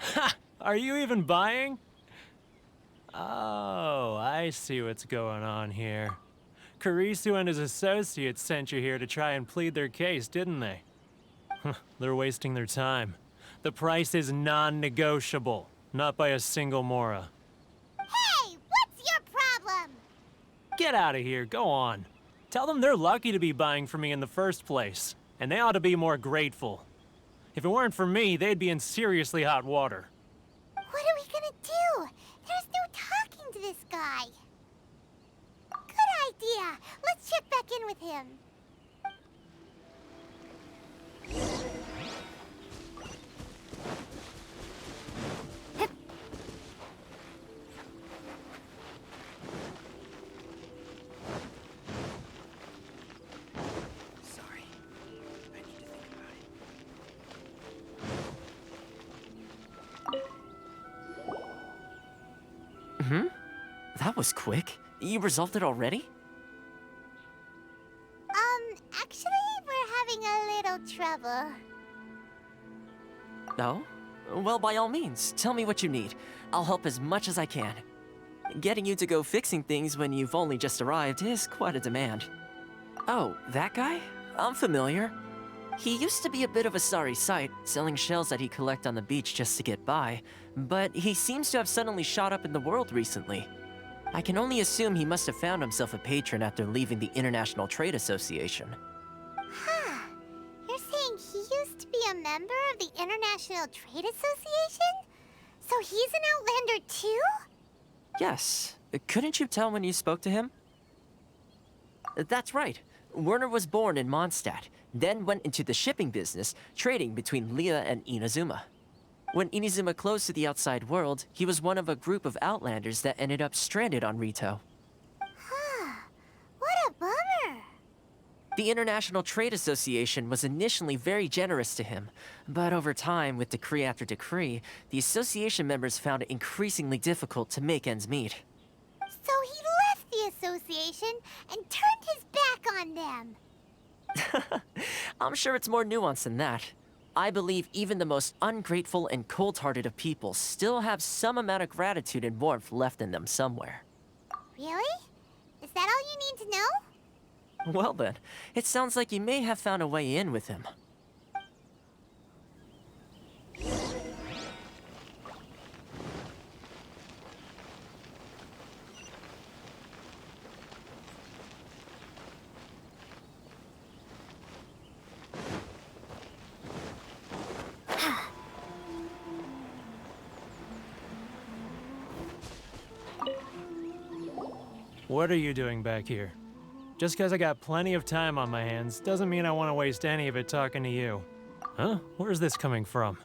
Ha! Are you even buying? Oh, I see what's going on here. Karisu and his associates sent you here to try and plead their case, didn't they? They're wasting their time. The price is non-negotiable, not by a single Mora. Hey, what's your problem? Get out of here, go on. Tell them they're lucky to be buying from me in the first place, and they ought to be more grateful. If it weren't for me, they'd be in seriously hot water. What are we gonna do? There's no talking to this guy. Good idea. Let's check back in with him. Sorry. I need to think about it. That was quick. You resolved it already? Actually, we're having a little trouble. No? Well, by all means, tell me what you need. I'll help as much as I can. Getting you to go fixing things when you've only just arrived is quite a demand. Oh, that guy? I'm familiar. He used to be a bit of a sorry sight, selling shells that he'd collect on the beach just to get by, but he seems to have suddenly shot up in the world recently. I can only assume he must have found himself a patron after leaving the International Trade Association. Huh. You're saying he used to be a member of the International Trade Association? So he's an Outlander too? Yes. Couldn't you tell when you spoke to him? That's right. Werner was born in Mondstadt, then went into the shipping business, trading between Leah and Inazuma. When Inazuma closed to the outside world, he was one of a group of Outlanders that ended up stranded on Rito. Huh. What a bummer. The International Trade Association was initially very generous to him, but over time, with decree after decree, the association members found it increasingly difficult to make ends meet. So he left the association and turned his back on them. I'm sure it's more nuanced than that. I believe even the most ungrateful and cold-hearted of people still have some amount of gratitude and warmth left in them somewhere. Really? Is that all you need to know? Well then, it sounds like you may have found a way in with him. What are you doing back here? Just because I got plenty of time on my hands doesn't mean I want to waste any of it talking to you. Huh? Where's this coming from?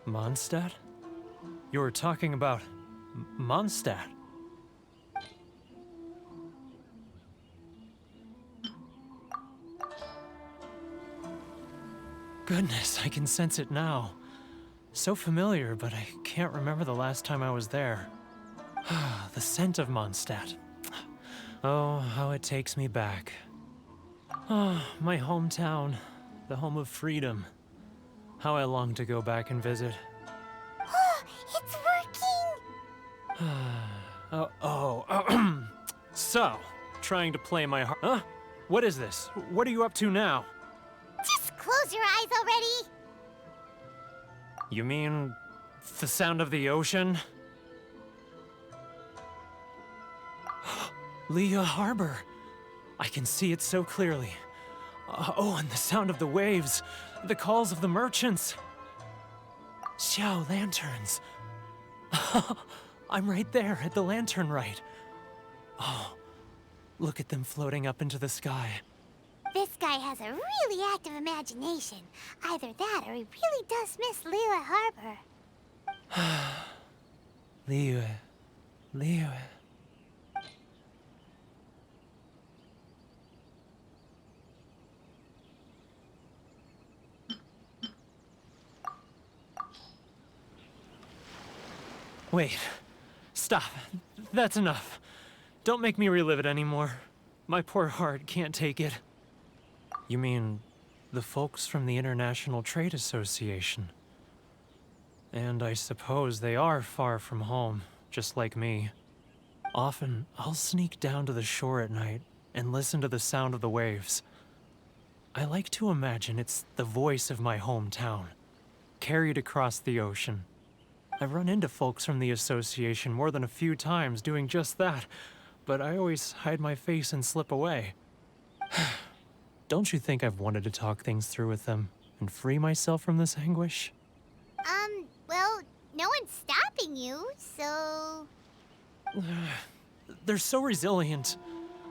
Mondstadt? You were talking about Mondstadt. Goodness, I can sense it now. So familiar, but I can't remember the last time I was there. The scent of Mondstadt. Oh, how it takes me back. Oh, my hometown, the home of freedom. How I long to go back and visit. It's working! So, trying to play my heart. Huh? What is this? What are you up to now? Just close your eyes already! You mean the sound of the ocean? Leah Harbor. I can see it so clearly. Oh, and the sound of the waves. The calls of the merchants. Xiao lanterns. I'm right there at the lantern right. Oh, look at them floating up into the sky. This guy has a really active imagination. Either that or he really does miss Liyue Harbor. Liyue. Wait. Stop. That's enough. Don't make me relive it anymore. My poor heart can't take it. You mean The folks from the International Trade Association. And I suppose they are far from home, just like me. Often, I'll sneak down to the shore at night and listen to the sound of the waves. I like to imagine it's the voice of my hometown, carried across the ocean. I've run into folks from the association more than a few times doing just that, but I always hide my face and slip away. Don't you think I've wanted to talk things through with them and free myself from this anguish? Well, no one's stopping you, so... They're so resilient.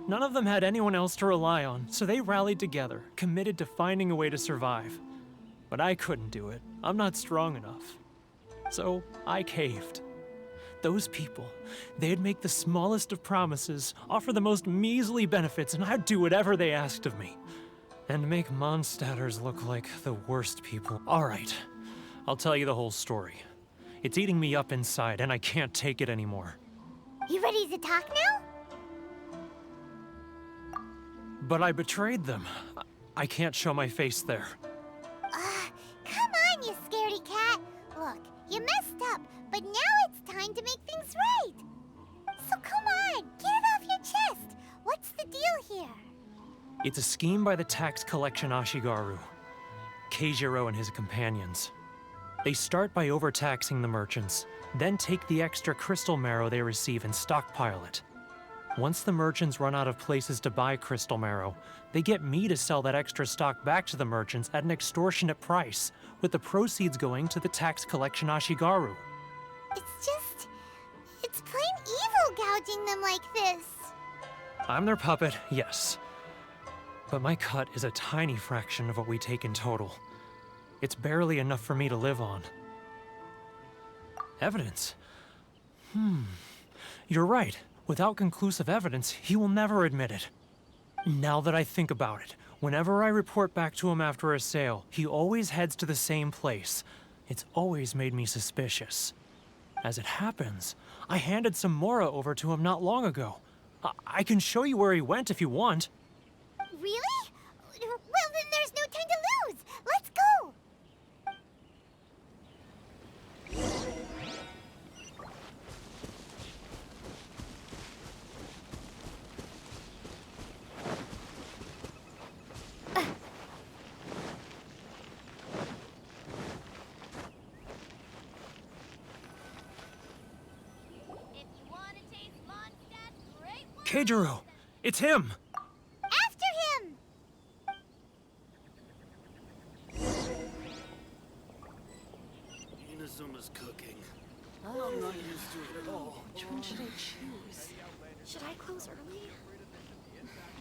None of them had anyone else to rely on, so they rallied together, committed to finding a way to survive. But I couldn't do it. I'm not strong enough. So I caved. Those people, they'd make the smallest of promises, offer the most measly benefits, and I'd do whatever they asked of me. And make Mondstadters look like the worst people. All right, I'll tell you the whole story. It's eating me up inside, and I can't take it anymore. You ready to talk now? But I betrayed them. I can't show my face there. Come on, you scaredy cat. Look, you messed up, but now it's time to make things right. So come on, get it off your chest. What's the deal here? It's a scheme by the tax collection Ashigaru, Keijiro and his companions. They start by overtaxing the merchants, then take the extra crystal marrow they receive and stockpile it. Once the merchants run out of places to buy crystal marrow, they get me to sell that extra stock back to the merchants at an extortionate price, with the proceeds going to the tax collection Ashigaru. It's plain evil gouging them like this. I'm their puppet, yes. But my cut is a tiny fraction of what we take in total. It's barely enough for me to live on. Evidence? You're right. Without conclusive evidence, he will never admit it. Now that I think about it, whenever I report back to him after a sale, he always heads to the same place. It's always made me suspicious. As it happens, I handed some Mora over to him not long ago. I can show you where he went if you want. Really? Well, then there's no time to lose. Let's go. Keijiro! It's him! After him! Inazuma's cooking. Oh, I'm not used to it at all. which one should I choose? Should I close early?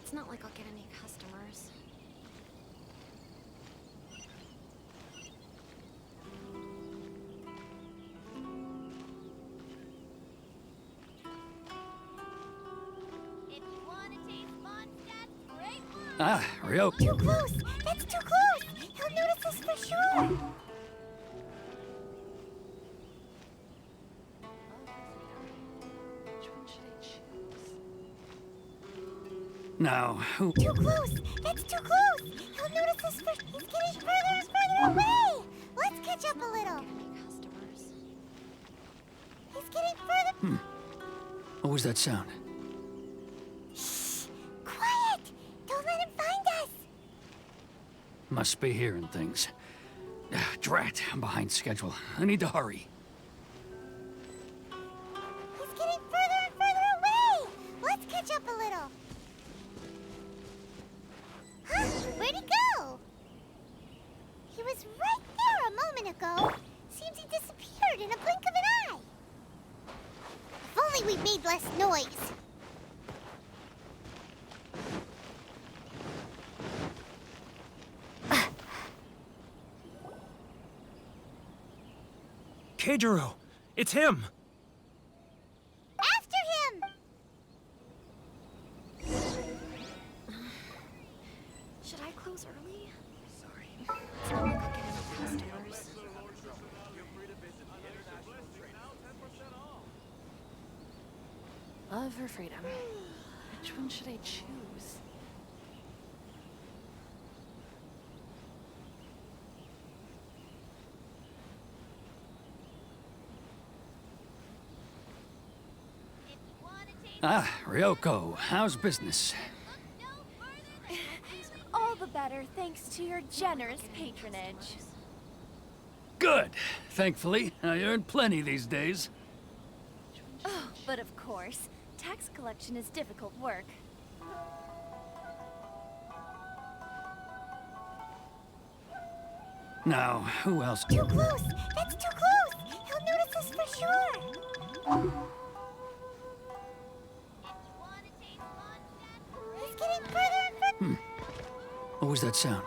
It's not like I'll get any customers. Ah, Ryo. Too close! That's too close! He'll notice us for sure! Which one should I choose? Now, who? Too close! That's too close! He'll notice us for... He's getting further and further away! Let's catch up a little! Any customers? He's getting further... What was that sound? Shh! Quiet! Don't let him find us! Must be hearing things. Drat, I'm behind schedule. I need to hurry. He's getting further and further away! Let's catch up a little! Huh? Where'd he go? He was right there a moment ago. Seems he disappeared in a blink of an eye. If only we made less noise. Keijiro! It's him! After him! Should I close early? Sorry. It's not like I'll get any customers. Love or freedom? Which one should I choose? Ah, Ryoko, how's business? All the better thanks to your generous patronage. Good. Thankfully, I earn plenty these days. Oh, but of course, tax collection is difficult work. Now, who else? Too close! That's too close! He'll notice us for sure! He's getting further and further. What was that sound?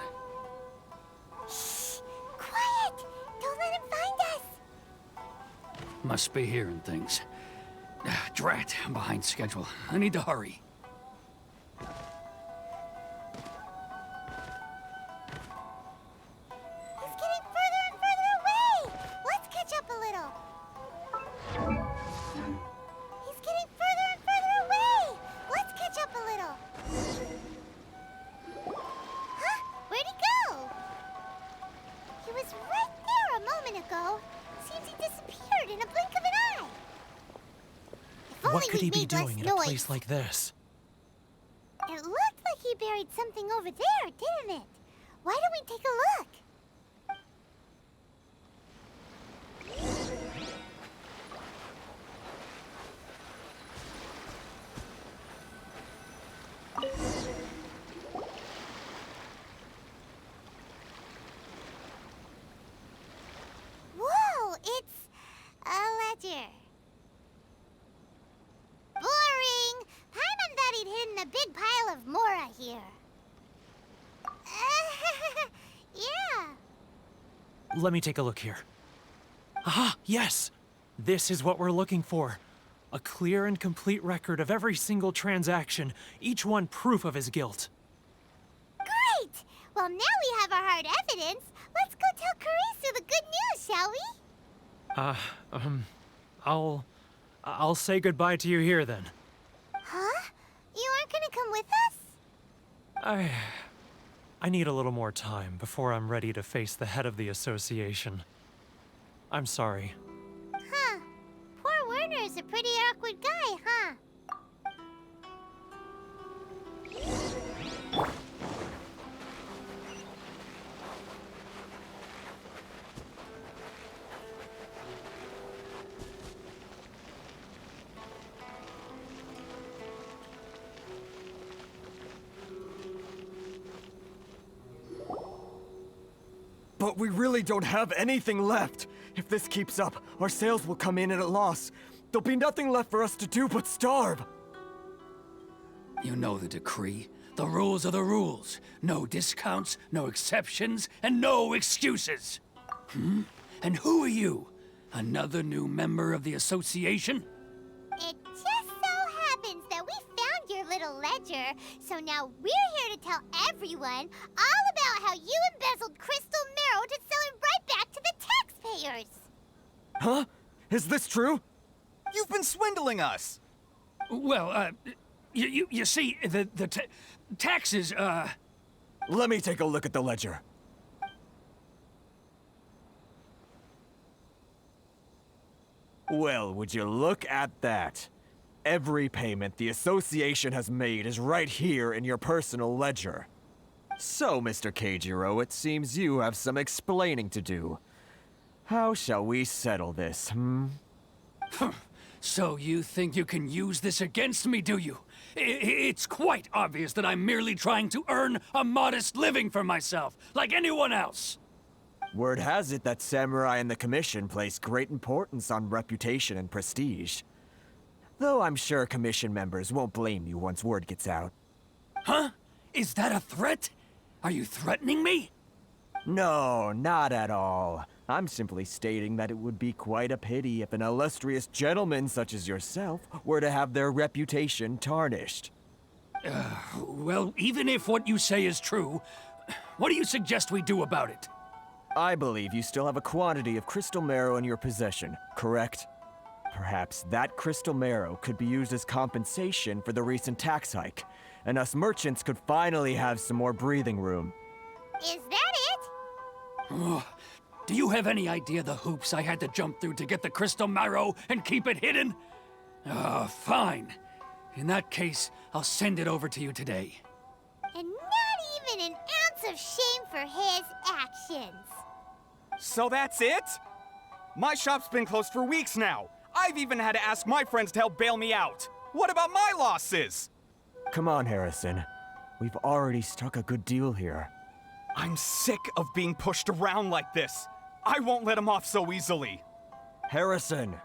Shh! Quiet! Don't let him find us! Must be hearing things. Drat, I'm behind schedule. I need to hurry. He's getting further and further away! Let's catch up a little. He's getting further and further away! Let's catch up a little. Huh? Where'd he go? He was right there a moment ago. Seems he disappeared in a blink of an eye. If What only could he we'd be made less doing in a noise. place like this? It looked like he buried something over there, didn't it? Why don't we take a look? Whoa, it's a ledger. Boring! Paimon thought he'd hidden a big pile of Mora here. Yeah. Let me take a look here. Ah, yes! This is what we're looking for. A clear and complete record of every single transaction, each one proof of his guilt. Great! Well, now we have our hard evidence. Let's go tell Karisu the good news, shall we? I'll say goodbye to you here then. Huh? You aren't gonna come with us? I need a little more time before I'm ready to face the head of the association. I'm sorry. Huh. Poor Werner's a pretty awkward guy, huh? But we really don't have anything left. If this keeps up, our sales will come in at a loss. There'll be nothing left for us to do but starve. You know the decree. The rules are the rules. No discounts, no exceptions, and no excuses. And who are you? Another new member of the association? It just so happens that we found your little ledger, so now we're here to tell everyone all about how you embezzled crystal marrow to sell it right back to the taxpayers. Huh? Is this true? You've been swindling us! Well, you see, the taxes, Let me take a look at the ledger. Well, would you look at that? Every payment the association has made is right here in your personal ledger. So, Mr. Keijiro, it seems you have some explaining to do. How shall we settle this, So you think you can use this against me, do you? It's quite obvious that I'm merely trying to earn a modest living for myself, like anyone else. Word has it that Samurai and the Commission place great importance on reputation and prestige. Though I'm sure Commission members won't blame you once word gets out. Huh? Is that a threat? Are you threatening me? No, not at all. I'm simply stating that it would be quite a pity if an illustrious gentleman such as yourself were to have their reputation tarnished. Well, even if what you say is true, what do you suggest we do about it? I believe you still have a quantity of crystal marrow in your possession, correct? Perhaps that crystal marrow could be used as compensation for the recent tax hike, and us merchants could finally have some more breathing room. Is that it? Do you have any idea the hoops I had to jump through to get the crystal marrow and keep it hidden? Fine. In that case, I'll send it over to you today. And not even an ounce of shame for his actions. So that's it? My shop's been closed for weeks now. I've even had to ask my friends to help bail me out. What about my losses? Come on, Harrison. We've already struck a good deal here. I'm sick of being pushed around like this. I won't let him off so easily. Harrison!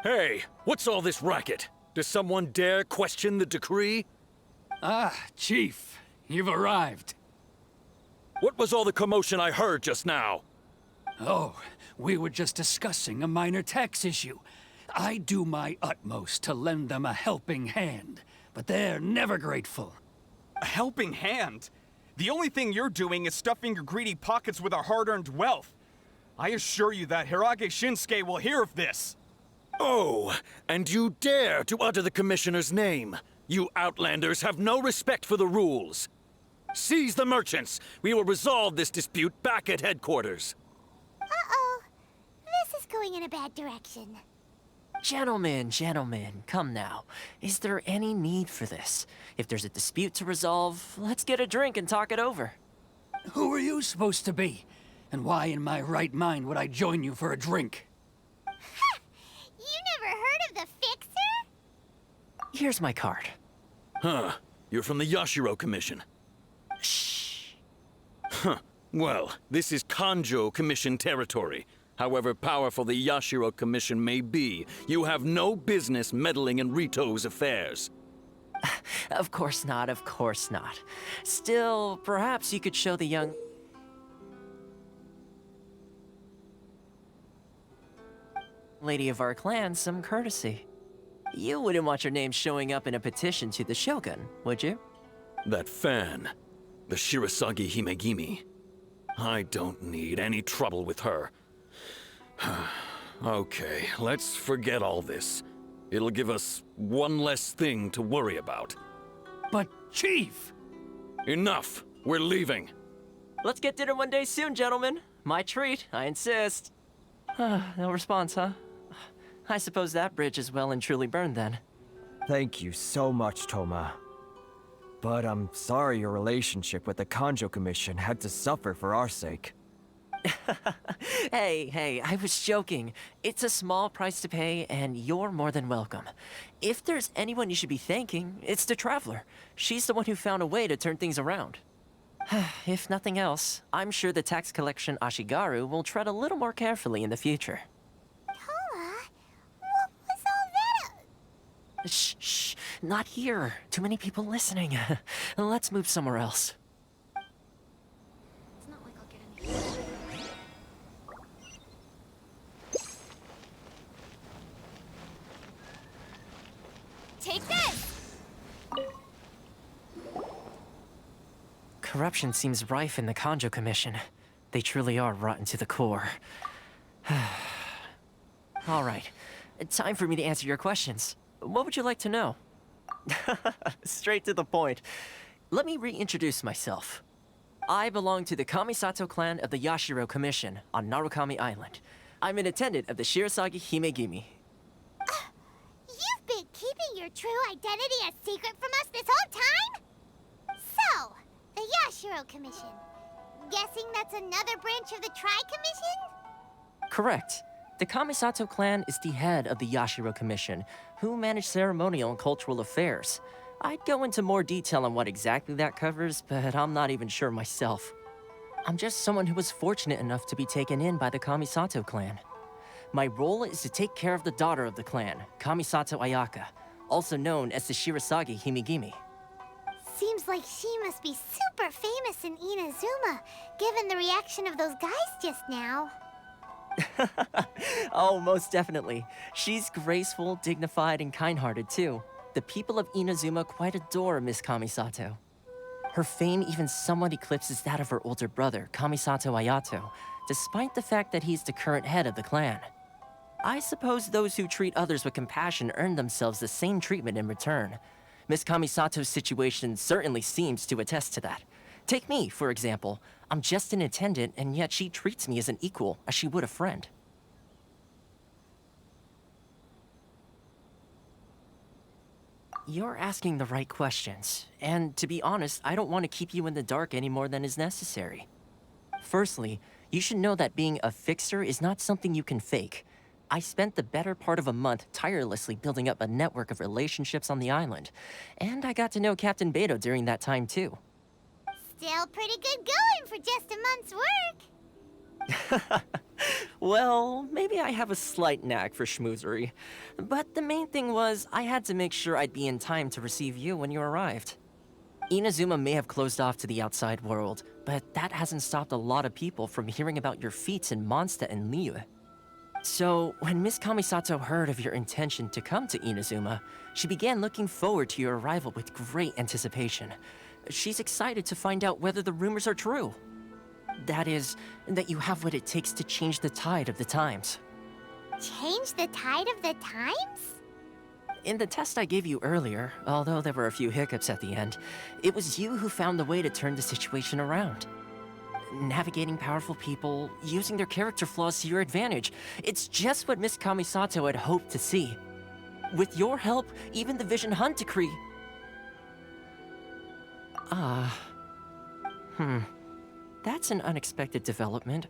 Hey, what's all this racket? Does someone dare question the decree? Ah, Chief, you've arrived. What was all the commotion I heard just now? Oh, we were just discussing a minor tax issue. I do my utmost to lend them a helping hand, but they're never grateful. A helping hand? The only thing you're doing is stuffing your greedy pockets with our hard-earned wealth. I assure you that Hirage Shinsuke will hear of this. Oh, and you dare to utter the Commissioner's name. You Outlanders have no respect for the rules. Seize the merchants. We will resolve this dispute back at headquarters. Uh-oh. This is going in a bad direction. Gentlemen, come now. Is there any need for this? If there's a dispute to resolve, let's get a drink and talk it over. Who are you supposed to be? And why in my right mind would I join you for a drink? Ha! You never heard of the Fixer? Here's my card. Huh. You're from the Yashiro Commission. Shh. Huh. Well, this is Kanjo Commission territory. However powerful the Yashiro Commission may be, you have no business meddling in Rito's affairs. Of course not. Still, perhaps you could show the young... lady of our clan some courtesy. You wouldn't want your name showing up in a petition to the Shogun, would you? That fan, the Shirasagi Himegimi. I don't need any trouble with her. Okay, let's forget all this. It'll give us one less thing to worry about. But, Chief! Enough! We're leaving. Let's get dinner one day soon, gentlemen. My treat, I insist. No response, huh? I suppose that bridge is well and truly burned then. Thank you so much, Toma. But I'm sorry your relationship with the Kanjo Commission had to suffer for our sake. Hey, I was joking. It's a small price to pay, and you're more than welcome. If there's anyone you should be thanking, it's the Traveler. She's the one who found a way to turn things around. If nothing else, I'm sure the tax collection Ashigaru will tread a little more carefully in the future. Toma? What was all that? Shh, not here. Too many people listening. Let's move somewhere else. It's not like I'll get any. Take this! Corruption seems rife in the Kanjo Commission. They truly are rotten to the core. All right, time for me to answer your questions. What would you like to know? Straight to the point. Let me reintroduce myself. I belong to the Kamisato clan of the Yashiro Commission on Narukami Island. I'm an attendant of the Shirasagi Himegimi. You've been keeping your true identity a secret from us this whole time? So, the Yashiro Commission. Guessing that's another branch of the Tri-Commission? Correct. The Kamisato clan is the head of the Yashiro Commission, who manage ceremonial and cultural affairs. I'd go into more detail on what exactly that covers, but I'm not even sure myself. I'm just someone who was fortunate enough to be taken in by the Kamisato clan. My role is to take care of the daughter of the clan, Kamisato Ayaka, also known as the Shirasagi Himegimi. Seems like she must be super famous in Inazuma, given the reaction of those guys just now. Oh, most definitely. She's graceful, dignified, and kind-hearted too. The people of Inazuma quite adore Miss Kamisato. Her fame even somewhat eclipses that of her older brother, Kamisato Ayato, despite the fact that he's the current head of the clan. I suppose those who treat others with compassion earn themselves the same treatment in return. Miss Kamisato's situation certainly seems to attest to that. Take me, for example. I'm just an attendant, and yet she treats me as an equal, as she would a friend. You're asking the right questions, and to be honest, I don't want to keep you in the dark any more than is necessary. Firstly, you should know that being a fixer is not something you can fake. I spent the better part of a month tirelessly building up a network of relationships on the island, and I got to know Captain Beto during that time too. Still pretty good going for just a month's work. Well, maybe I have a slight knack for schmoozery, but the main thing was I had to make sure I'd be in time to receive you when you arrived. Inazuma may have closed off to the outside world, but that hasn't stopped a lot of people from hearing about your feats in Mondstadt and Liyue. So, when Miss Kamisato heard of your intention to come to Inazuma, she began looking forward to your arrival with great anticipation. She's excited to find out whether the rumors are true. That is, that you have what it takes to change the tide of the times. Change the tide of the times? In the test I gave you earlier, although there were a few hiccups at the end, it was you who found the way to turn the situation around. Navigating powerful people, using their character flaws to your advantage. It's just what Miss Kamisato had hoped to see. With your help, even the Vision Hunt decree... That's an unexpected development.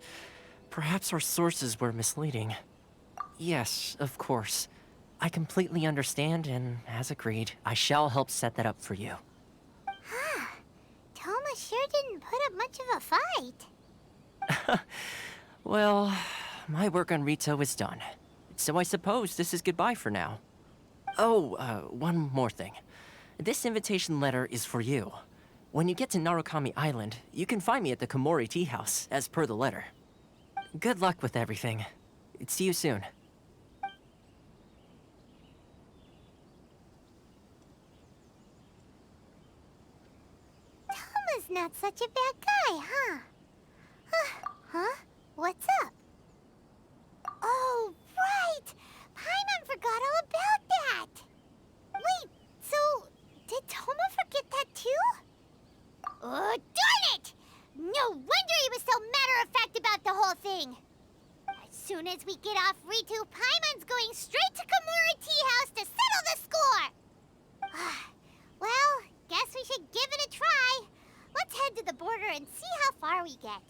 Perhaps our sources were misleading. Yes, of course. I completely understand, and as agreed, I shall help set that up for you. Toma sure didn't put up much of a fight. Well, my work on Rito is done. So I suppose this is goodbye for now. Oh, one more thing. This invitation letter is for you. When you get to Narukami Island, you can find me at the Komori Tea House, as per the letter. Good luck with everything. See you soon. Toma's not such a bad guy, huh? Huh? What's up? Oh, right! Paimon forgot all about that! Wait, so did Toma forget that too? Oh, darn it! No wonder he was so matter-of-fact about the whole thing! As soon as we get off Ritu, Paimon's going straight to Komori Tea House to settle the score! Well, guess we should give it a try. Let's head to the border and see how far we get.